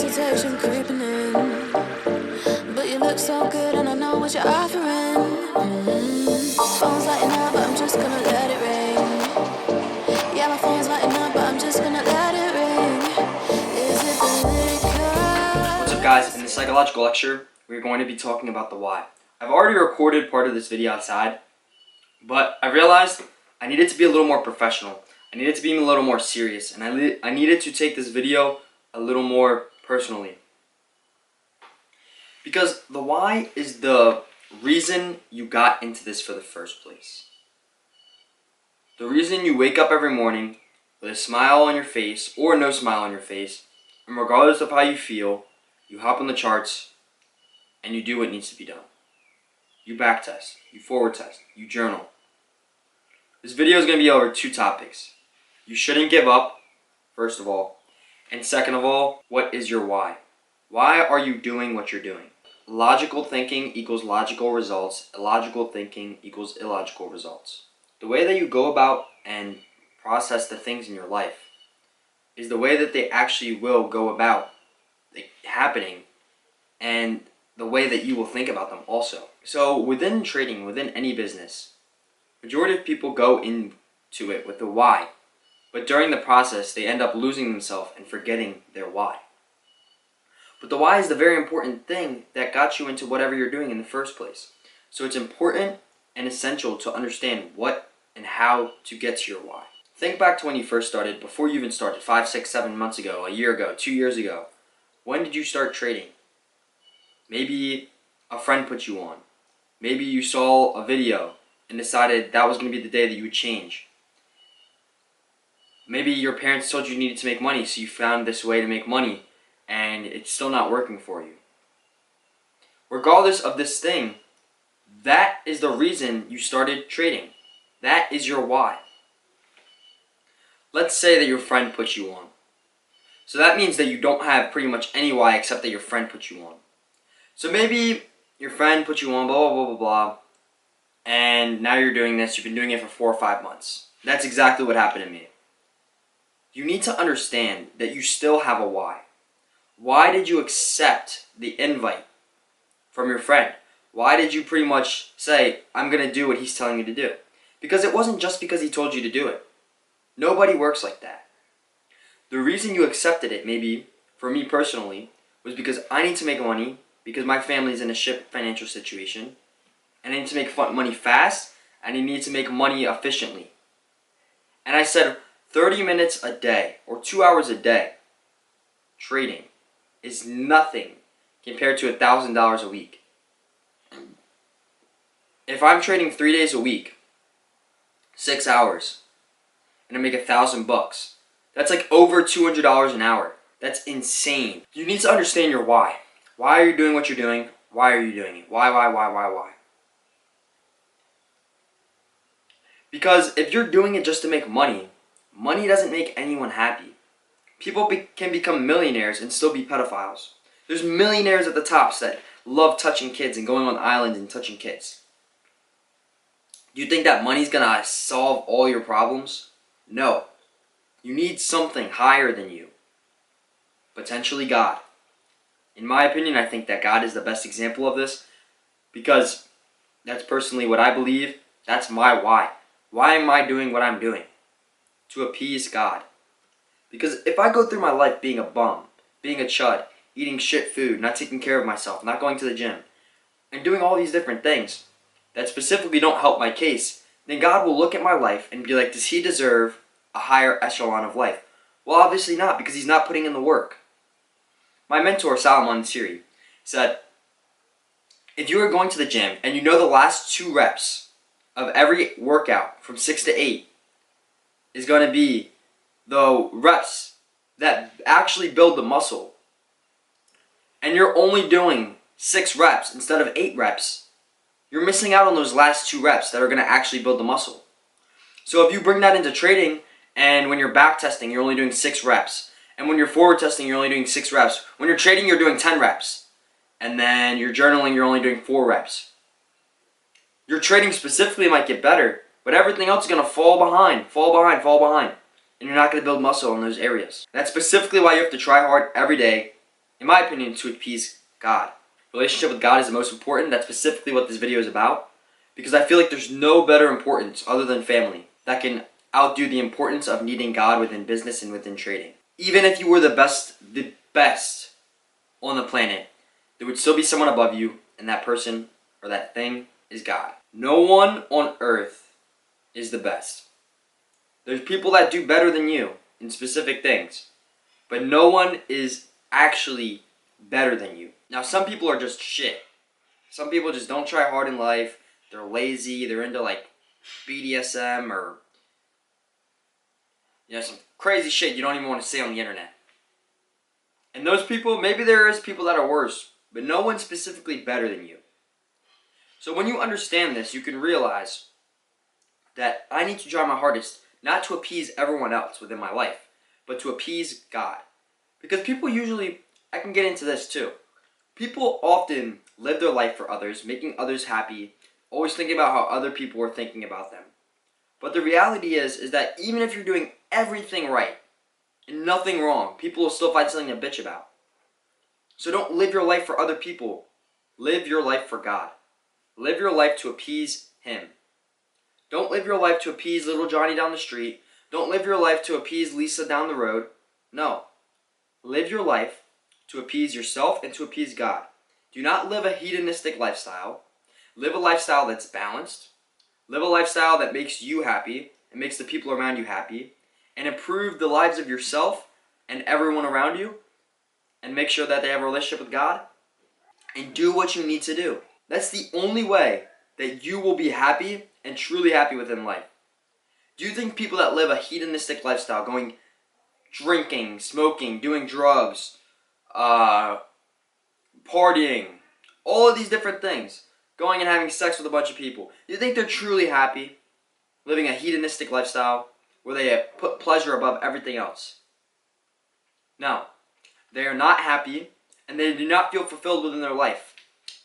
hesitation creeping in, but you look so good and I know what you're offering. Phone's lighting up, but I'm just gonna let it ring. Yeah, my phone's lighting up, but I'm just gonna let it ring. Is it the liquor? What's up, guys? In this psychological lecture, we're going to be talking about the why. I've already recorded part of this video outside, but I realized I needed to be a little more professional. I needed to be a little more serious, and I needed to take this video a little more personally. Because the why is the reason you got into this for the first place. The reason you wake up every morning with a smile on your face or no smile on your face, and regardless of how you feel, you hop on the charts and you do what needs to be done. You back test, you forward test, you journal. This video is going to be over two topics. You shouldn't give up, first of all. And second of all, what is your why? Why are you doing what you're doing? Logical thinking equals logical results. Illogical thinking equals illogical results. The way that you go about and process the things in your life is the way that they actually will go about happening, and the way that you will think about them also. So within trading, within any business, majority of people go into it with the why. But during the process, they end up losing themselves and forgetting their why. But the why is the very important thing that got you into whatever you're doing in the first place. So it's important and essential to understand what and how to get to your why. Think back to when you first started, before you even started, 5, 6, 7 months ago, a year ago, 2 years ago. When did you start trading? Maybe a friend put you on. Maybe you saw a video and decided that was going to be the day that you would change. Maybe your parents told you needed to make money, so you found this way to make money, and it's still not working for you. Regardless of this thing, that is the reason you started trading. That is your why. Let's say that your friend put you on. So that means that you don't have pretty much any why except that your friend put you on. So maybe your friend put you on, blah, blah, blah, blah, blah, and now you're doing this. You've been doing it for 4 or 5 months. That's exactly what happened to me. You need to understand that you still have a why. Why did you accept the invite from your friend? Why did you pretty much say, I'm going to do what he's telling you to do? Because it wasn't just because he told you to do it. Nobody works like that. The reason you accepted it, maybe, for me personally, was because I need to make money, because my family's in a shit financial situation, and I need to make money fast, and I need to make money efficiently. And I said, 30 minutes a day, or 2 hours a day, trading is nothing compared to $1,000 a week. If I'm trading 3 days a week, 6 hours, and I make $1,000, that's like over $200 an hour. That's insane. You need to understand your why. Why are you doing what you're doing? Why are you doing it? Why? Because if you're doing it just to make money, money doesn't make anyone happy. People can become millionaires and still be pedophiles. There's millionaires at the tops that love touching kids and going on islands and touching kids. Do you think that money's gonna solve all your problems? No. You need something higher than you. Potentially God. In my opinion, I think that God is the best example of this, because that's personally what I believe. That's my why. Why am I doing what I'm doing? To appease God. Because if I go through my life being a bum, being a chud, eating shit food, not taking care of myself, not going to the gym, and doing all these different things that specifically don't help my case, then God will look at my life and be like, does he deserve a higher echelon of life? Well, obviously not, because he's not putting in the work. My mentor, Salomon Siri, said, if you are going to the gym and you know the last 2 reps of every workout from 6 to 8 is going to be the reps that actually build the muscle, and you're only doing 6 reps instead of 8 reps, you're missing out on those last 2 reps that are going to actually build the muscle. So if you bring that into trading, and when you're back testing, you're only doing 6 reps, and when you're forward testing, you're only doing 6 reps. When you're trading, you're doing 10 reps. And then you're journaling, you're only doing 4 reps. Your trading specifically might get better, but everything else is going to fall behind. And you're not going to build muscle in those areas. That's specifically why you have to try hard every day in my opinion, to appease God. Relationship with God is the most important. That's specifically what this video is about. Because I feel like there's no better importance other than family that can outdo the importance of needing God within business and within trading. Even if you were the best on the planet, there would still be someone above you, and that person or that thing is God. No one on earth is the best. There's people that do better than you in specific things, but no one is actually better than you. Now, some people are just shit. Some people just don't try hard in life. They're lazy. They're into like BDSM or some crazy shit you don't even want to say on the internet. And those people, maybe there is people that are worse, but no one's specifically better than you. So when you understand this, you can realize that I need to try my hardest not to appease everyone else within my life, but to appease God. Because people usually, I can get into this too. People often live their life for others, making others happy, always thinking about how other people are thinking about them. But the reality is that even if you're doing everything right and nothing wrong, people will still find something to bitch about. So don't live your life for other people. Live your life for God. Live your life to appease Him. Don't live your life to appease little Johnny down the street. Don't live your life to appease Lisa down the road. No. Live your life to appease yourself and to appease God. Do not live a hedonistic lifestyle. Live a lifestyle that's balanced. Live a lifestyle that makes you happy and makes the people around you happy. And improve the lives of yourself and everyone around you. And make sure that they have a relationship with God. And do what you need to do. That's the only way that you will be happy and truly happy within life. Do you think people that live a hedonistic lifestyle, going drinking, smoking, doing drugs, partying, all of these different things, going and having sex with a bunch of people, do you think they're truly happy living a hedonistic lifestyle where they put pleasure above everything else? No. They are not happy and they do not feel fulfilled within their life.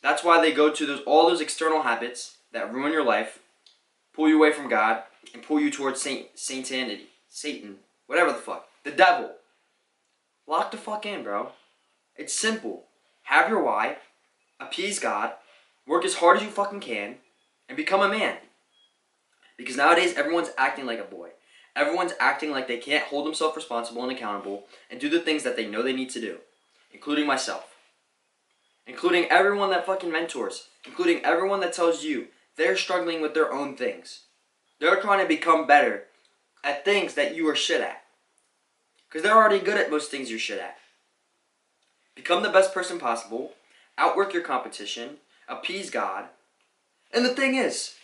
That's why they go to all those external habits that ruin your life, pull you away from God, and pull you towards Satan, whatever the fuck, the devil. Lock the fuck in, bro. It's simple. Have your why, appease God, work as hard as you fucking can, and become a man. Because nowadays, everyone's acting like a boy. Everyone's acting like they can't hold themselves responsible and accountable and do the things that they know they need to do, including myself. Including everyone that fucking mentors. Including everyone that tells you they're struggling with their own things. They're trying to become better at things that you are shit at. Because they're already good at most things you're shit at. Become the best person possible. Outwork your competition. Appease God. And the thing is,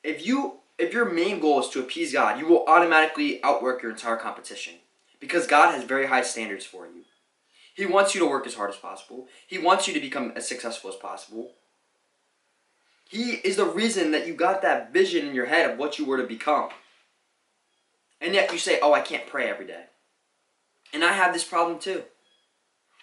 if your main goal is to appease God, you will automatically outwork your entire competition. Because God has very high standards for you. He wants you to work as hard as possible. He wants you to become as successful as possible. He is the reason that you got that vision in your head of what you were to become. And yet you say, oh, I can't pray every day. And I have this problem too.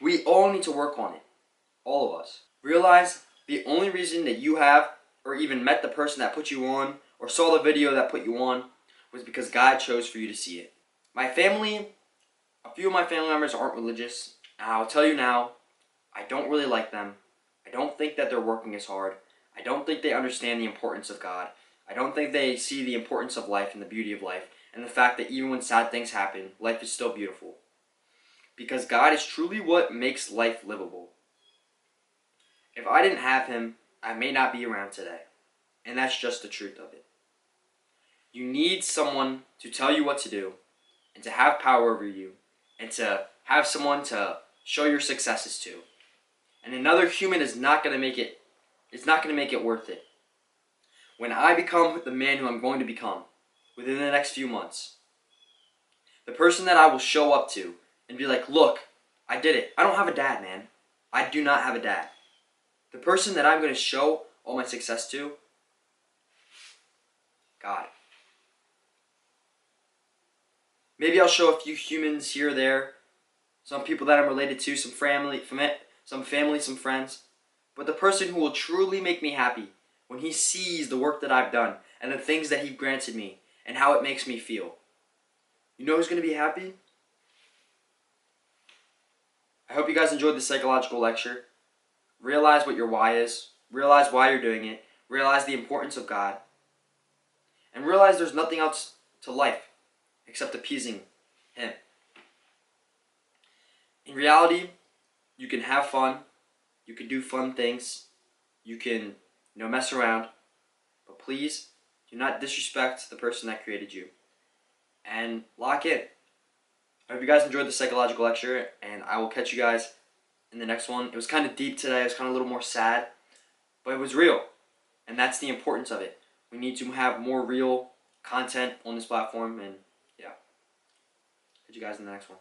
We all need to work on it. All of us. Realize the only reason that you have or even met the person that put you on or saw the video that put you on was because God chose for you to see it. My family, a few of my family members aren't religious. And I'll tell you now, I don't really like them. I don't think that they're working as hard. I don't think they understand the importance of God. I don't think they see the importance of life and the beauty of life. And the fact that even when sad things happen, life is still beautiful. Because God is truly what makes life livable. If I didn't have Him, I may not be around today. And that's just the truth of it. You need someone to tell you what to do, and to have power over you, and to have someone to show your successes to. And another human is not going to make it, it's not going to make it worth it. When I become the man who I'm going to become, within the next few months, the person that I will show up to and be like, look, I did it. I don't have a dad, man. I do not have a dad. The person that I'm going to show all my success to, God. Maybe I'll show a few humans here or there, some people that I'm related to, some family, some friends. But the person who will truly make me happy when he sees the work that I've done and the things that He granted me and how it makes me feel. You know who's going to be happy? I hope you guys enjoyed this psychological lecture. Realize what your why is. Realize why you're doing it. Realize the importance of God. And realize there's nothing else to life except appeasing Him. In reality, you can have fun. You can do fun things. You can, mess around. But please, do not disrespect the person that created you. And lock in. I hope you guys enjoyed the psychological lecture, and I will catch you guys in the next one. It was kind of deep today. It was kind of a little more sad, but it was real, and that's the importance of it. We need to have more real content on this platform, and yeah. Catch you guys in the next one.